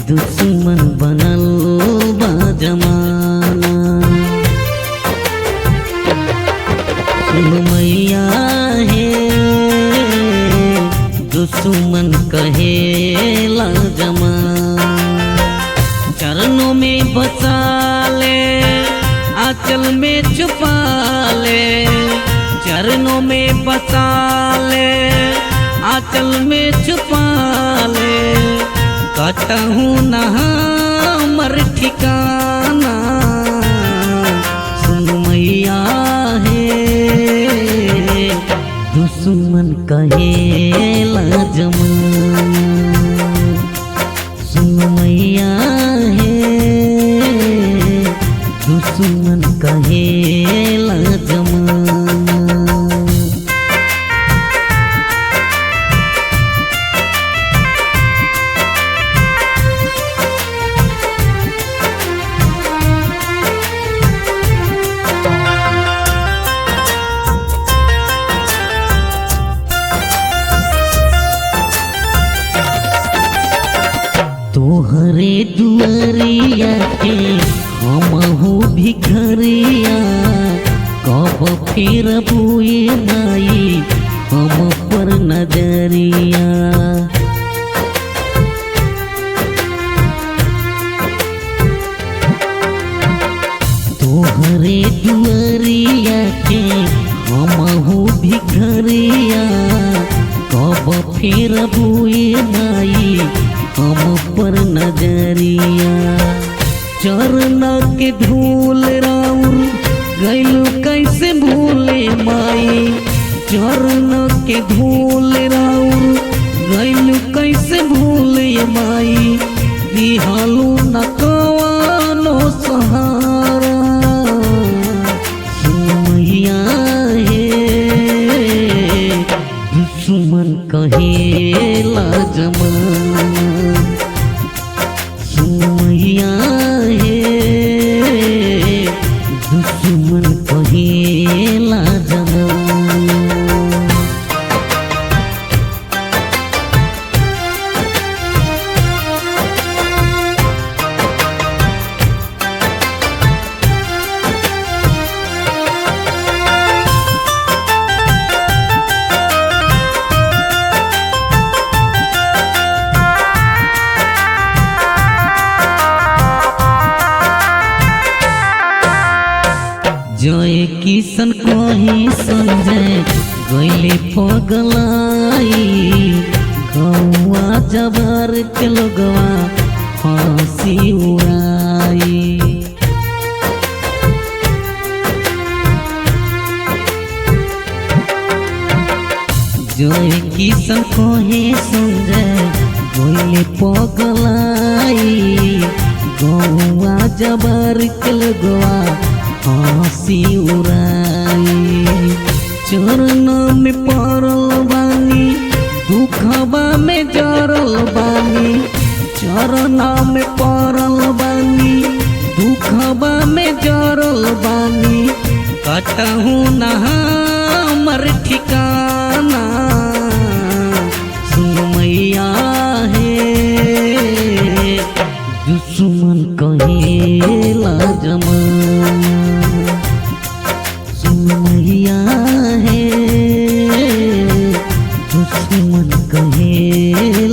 दुश्मन बनल बा जमाना। सुन मैया हे दुश्मन कहेला जमाना। चरणों में बसा ले आंचल में छुपा ले, चरणों में बसा ले आंचल में छुपा ले। कटहूँ न हमर ठिकाना। सुन मैया हे दुश्मन कहेला जमाना। सुन मैया हे दुश्मन कहेला जमाना। तोहरे दुआरिया के हमहू भिखरिया, कब फिर बुए माई हम पर नजरिया। तोहरे दुआरिया के हमहू भिखरिया, कब फिर बुए माई हम पर नजरिया। चरण के धूल राउर गैलू कैसे भूले माई, चरण के धूल राउर गैलू कैसे भूले माई। दिहालू न कवानो सहारा। मैया हे दुश्मन कहेला जमाना। मैया हे दुश्मन कहेला जमाना। जय किशन कही संजय गैले पगलाई। गौआ जबर के लोगवा फांसी उड़ाई। जय किशन कही संजय गैले पगलाई। गौआ जबर के लोगवा फांसी उड़ाई। चरण में पड़ल बानी दुखबा में जरल बानी। चरण में पड़ल बानी दुखबा में जरल बानी। कटहूँ न हमर ठिकाना। सुन मैया हे दुश्मन कहेला जमाना। मैया हे दुश्मन कहे